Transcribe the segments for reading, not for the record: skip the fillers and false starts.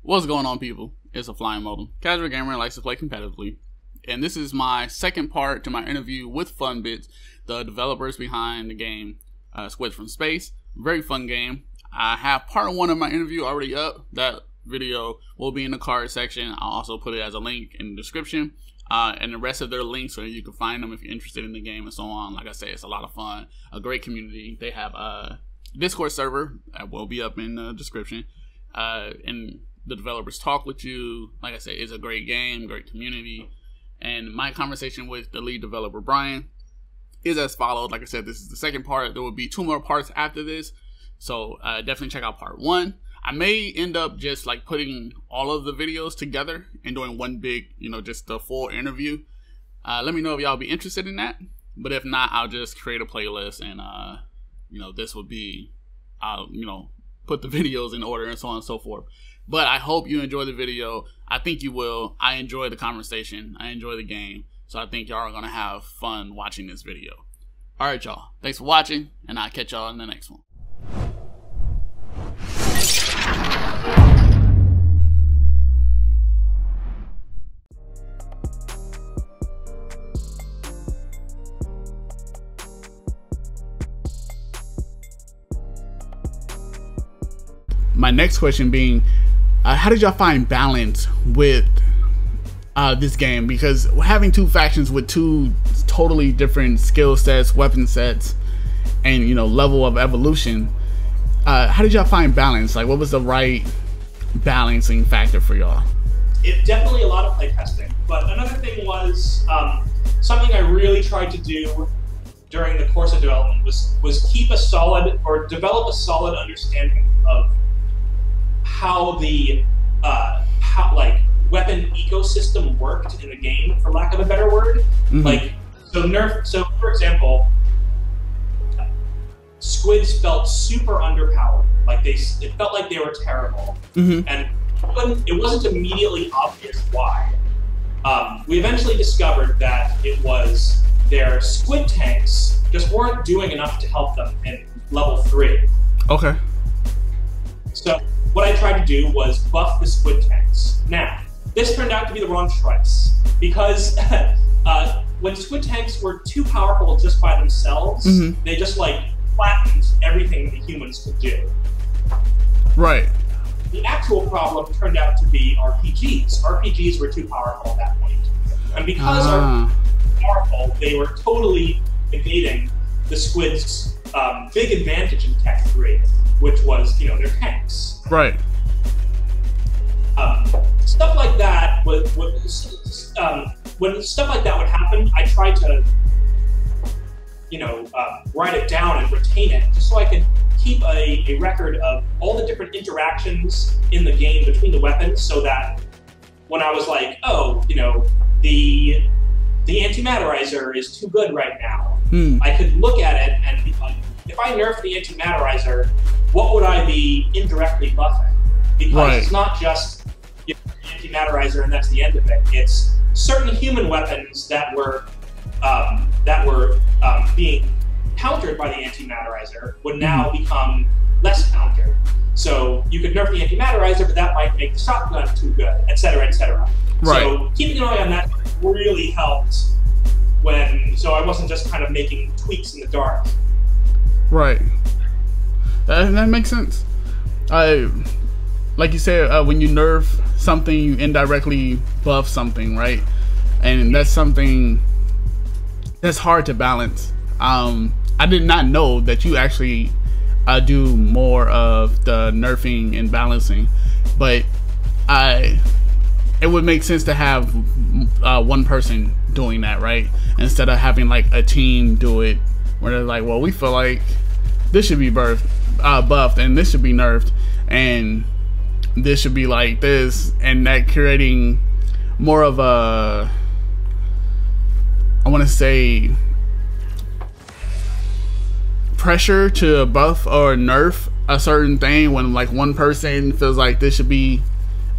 What's going on, people? It's AFlyingModem, casual gamer and likes to play competitively. And this is my second part to my interview with Funbits, the developers behind the game Squids From Space. Very fun game. I have part one of my interview already up. That video will be in the card section. I'll also put it as a link in the description. And the rest of their links so you can find them if you're interested in the game and so on. Like I said, it's a lot of fun. A great community. They have a Discord server that will be up in the description. And the developers talk with you. Like I said, it's a great game, great community. And my conversation with the lead developer, Brian, is as followed. Like I said, this is the second part. There will be 2 more parts after this. So definitely check out part 1. I may end up just like putting all of the videos together and doing one big, just the full interview. Let me know if y'all be interested in that. But if not, I'll just create a playlist and, this would be, I'll, put the videos in order and so on and so forth. But I hope you enjoy the video. I think you will. I enjoy the conversation. I enjoy the game. So I think y'all are going to have fun watching this video. All right, y'all. Thanks for watching, and I'll catch y'all in the next one. My next question being, how did y'all find balance with this game? Because having 2 factions with 2 totally different skill sets, weapon sets, and level of evolution, how did y'all find balance? Like, what was the right balancing factor for y'all? It definitely a lot of playtesting, but another thing was something I really tried to do during the course of development was keep a solid or develop a solid understanding of how the weapon ecosystem worked in the game, for lack of a better word. Mm-hmm. So for example, squids felt super underpowered. It felt like they were terrible. Mm-hmm. And it wasn't immediately obvious why. We eventually discovered that it was their squid tanks just weren't doing enough to help them in level 3. Okay. So what I tried to do was buff the squid tanks. Now, this turned out to be the wrong choice, because when squid tanks were too powerful just by themselves, mm-hmm. they just flattened everything the humans could do. Right. The actual problem turned out to be RPGs. RPGs were too powerful at that point. And because RPGs were powerful, they were totally negating the squids' big advantage in Tech 3, which was, their tanks. Right. Stuff like that when stuff like that would happen, I tried to, write it down and retain it, just so I could keep a record of all the different interactions in the game between the weapons, so that when I was like, oh, the antimatterizer is too good right now, I could look at it and be like, if I nerf the antimatterizer, what would I be indirectly buffing? Because It's not just the antimatterizer and that's the end of it. It's certain human weapons that were being countered by the antimatterizer would now become less countered. So you could nerf the antimatterizer, but that might make the shotgun too good, etc., etc. Right. So keeping an eye on that really helped so I wasn't just kind of making tweaks in the dark. Right. That makes sense. Like you said, when you nerf something, you indirectly buff something, right? And that's something that's hard to balance. I did not know that you actually do more of the nerfing and balancing, but it would make sense to have one person doing that, right? Instead of having a team do it, where they're like, well, we feel like this should be buffed and this should be nerfed and this should be like this, and that creating more of a, I want to say, pressure to buff or nerf a certain thing when one person feels like this should be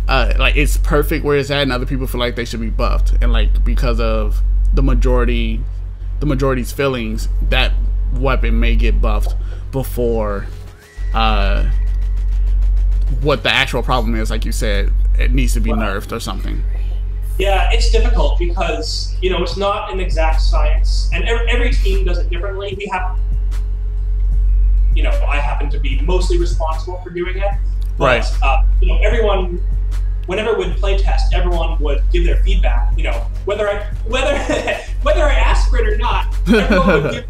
it's perfect where it's at, and other people feel like they should be buffed, and because of the majority's feelings, that weapon may get buffed before what the actual problem is. Like you said, it needs to be nerfed or something. Yeah, it's difficult because, you know, it's not an exact science, and every team does it differently. We have, you know, I happen to be mostly responsible for doing it, but you know, everyone, whenever we'd play test, everyone would give their feedback. You know, whether I asked for it or not, everyone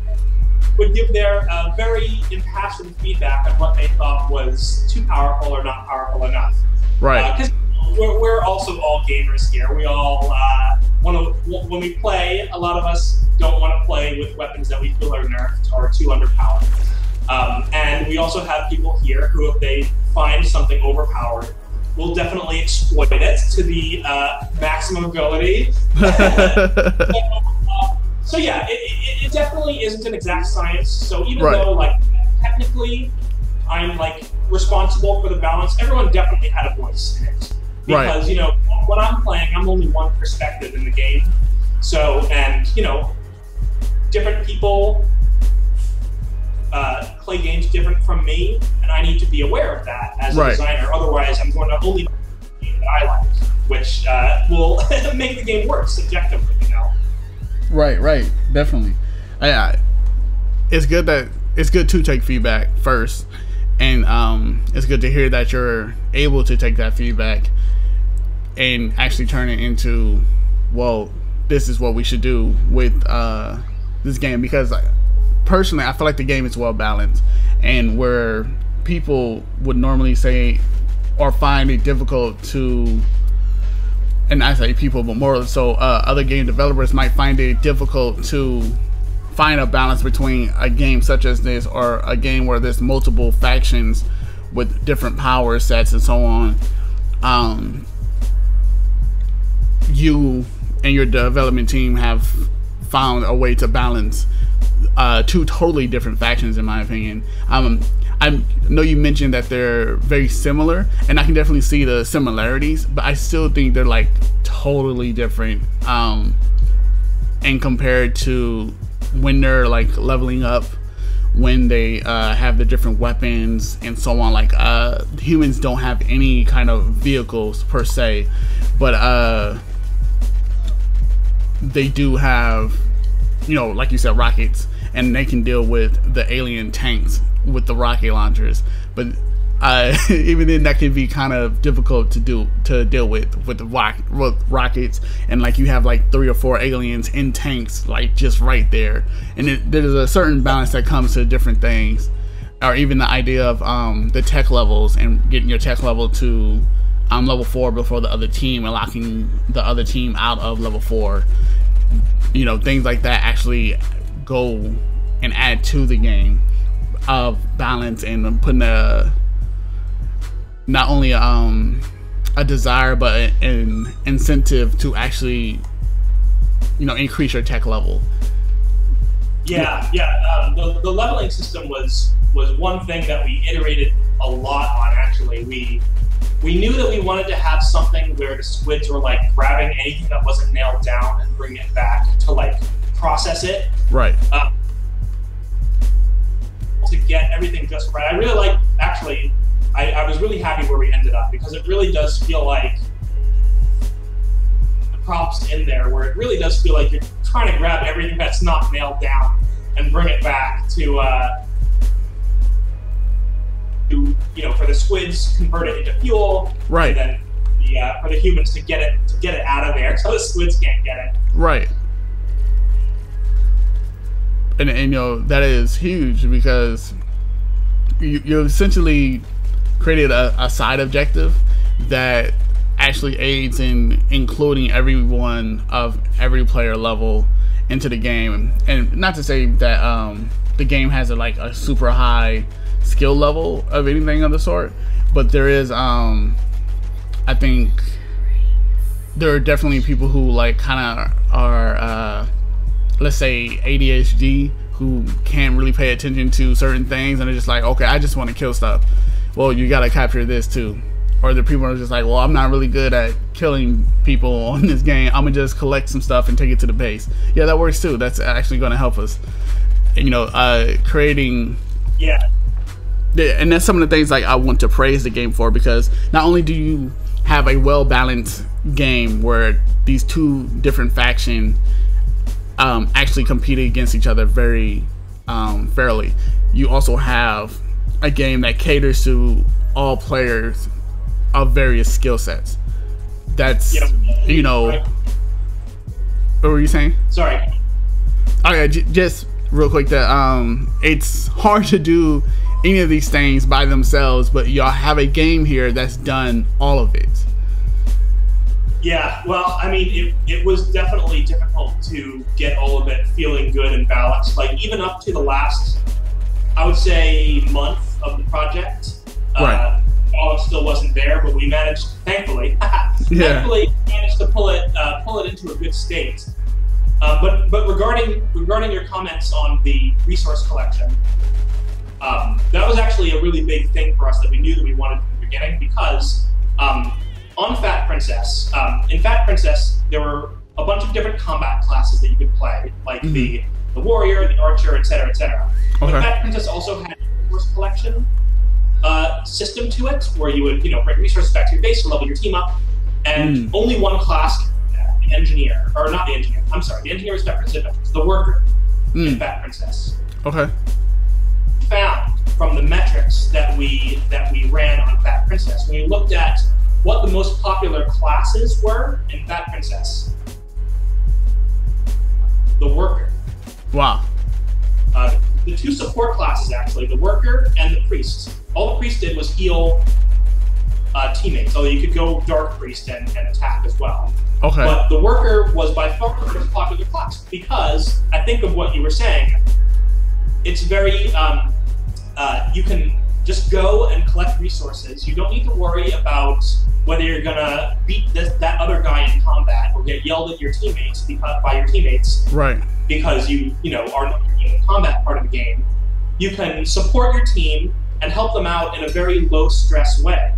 would give their very impassioned feedback on what they thought was too powerful or not powerful enough. Right. Because we're also all gamers here. We all when we play, a lot of us don't want to play with weapons that we feel are nerfed or too underpowered. And we also have people here who, if they find something overpowered, will definitely exploit it to the maximum ability. So yeah, it definitely isn't an exact science. So even though, like, technically I'm like responsible for the balance, everyone definitely had a voice in it. Because, you know, when I'm playing, I'm only one perspective in the game. So, and, you know, different people play games different from me, and I need to be aware of that as a designer. Otherwise, I'm going to only play the game that I like, which will make the game work subjectively, you know? Right, definitely. It's good to take feedback first, and it's good to hear that you're able to take that feedback and actually turn it into, well, this is what we should do with this game. Because personally, I feel like the game is well balanced, and where people would normally say or find it difficult to, and I say people, but more so other game developers might find it difficult to find a balance between a game such as this or a game where there's multiple factions with different power sets and so on. You and your development team have found a way to balance two totally different factions, in my opinion. I know you mentioned that they're very similar, and I can definitely see the similarities, but I still think they're like totally different. And compared to when they're like leveling up, when they have the different weapons and so on, like humans don't have any kind of vehicles per se, but they do have, you know, like you said, rockets, and they can deal with the alien tanks with the rocket launchers. But even then, that can be kind of difficult to deal with the rockets, and like you have like 3 or 4 aliens in tanks, like just right there. And there's a certain balance that comes to different things, or even the idea of the tech levels and getting your tech level to level 4 before the other team, and locking the other team out of level 4. You know, things like that actually go and add to the game of balance, and putting not only a desire but an incentive to actually, you know, increase your tech level. Yeah. The leveling system was one thing that we iterated a lot on. Actually, we knew that we wanted to have something where the squids were like grabbing anything that wasn't nailed down and bringing it back to like process it. Right. To get everything just right. I really like, actually, I was really happy where we ended up, because it really does feel like the props in there, where it really does feel like you're trying to grab everything that's not nailed down and bring it back to you know, for the squids, convert it into fuel, right? And then for the humans to get it out of there, so the squids can't get it. Right. And you know, that is huge, because you essentially created a side objective that actually aids in including everyone of every player level into the game. And not to say that the game has a super high skill level of anything of the sort, but there is I think there are definitely people who like kind of are let's say ADHD, who can't really pay attention to certain things, and they're just like, okay, I just want to kill stuff. Well, you gotta capture this too. Or the people are just like, well, I'm not really good at killing people on this game, I'm gonna just collect some stuff and take it to the base. Yeah, that works too. That's actually gonna help us. And, you know, creating and that's some of the things like I want to praise the game for, because not only do you have a well-balanced game where these two different factions actually compete against each other very fairly, you also have a game that caters to all players of various skill sets. That's, you know, what were you saying? Sorry. Okay, just real quick, that it's hard to do any of these things by themselves, but y'all have a game here that's done all of it. Yeah, well, I mean, it was definitely difficult to get all of it feeling good and balanced. Like, even up to the last, I would say, month of the project, right. All it still wasn't there, but we managed, thankfully, thankfully managed to pull it into a good state. But regarding your comments on the resource collection, that was actually a really big thing for us that we knew that we wanted from the beginning, because on Fat Princess, in Fat Princess, there were a bunch of different combat classes that you could play, like the warrior, the archer, etc., etc. But Fat Princess also had a resource collection system to it, where you would, bring resources back to your base to level your team up, and only one class could do that, the engineer, or not the engineer. I'm sorry, the engineer is Fat Princess, it's the worker in Fat Princess. Okay. Found from the metrics that we ran on Fat Princess, when we looked at what the most popular classes were in Fat Princess, the worker. Wow. The two support classes, actually, the worker and the priest. All the priest did was heal teammates, although you could go dark priest and attack as well. Okay. But the worker was by far the most popular class, because I think of what you were saying. It's very you can just go and collect resources. You don't need to worry about whether you're gonna beat that other guy in combat or get yelled at your teammates by your teammates, right? Because you are not in the combat part of the game. You can support your team and help them out in a very low stress way,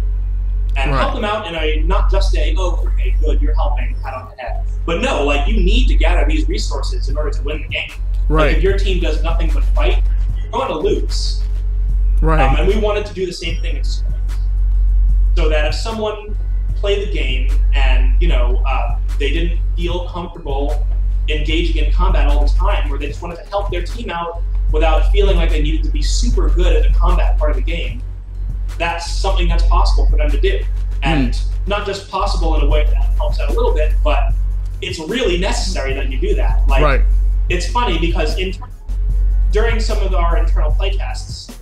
and help them out in a not just a okay, good, you're helping, pat on the head, but no, like, you need to gather these resources in order to win the game. Right. Like, if your team does nothing but fight, you're going to lose. Right. And we wanted to do the same thing at Squids, so that if someone played the game and they didn't feel comfortable engaging in combat all the time, or they just wanted to help their team out without feeling like they needed to be super good at the combat part of the game, that's something that's possible for them to do. And not just possible in a way that helps out a little bit, but it's really necessary that you do that. Like, it's funny because during some of our internal playtests,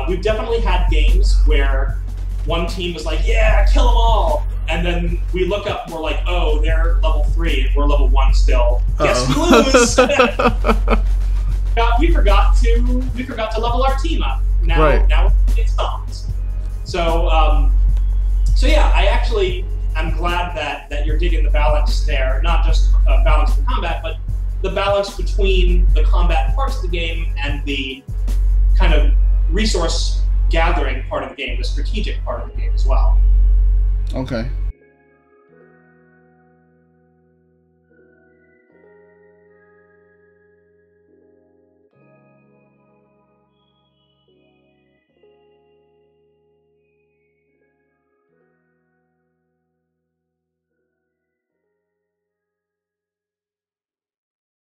we've definitely had games where one team was like, yeah, kill them all. And then we look up and we're like, oh, they're level 3 and we're level 1 still. Guess we lose. we forgot to level our team up. Now it's stopped. So yeah, I actually am glad that you're digging the balance there, not just balance for combat, but the balance between the combat parts of the game and the kind of resource gathering part of the game, the strategic part of the game as well. Okay.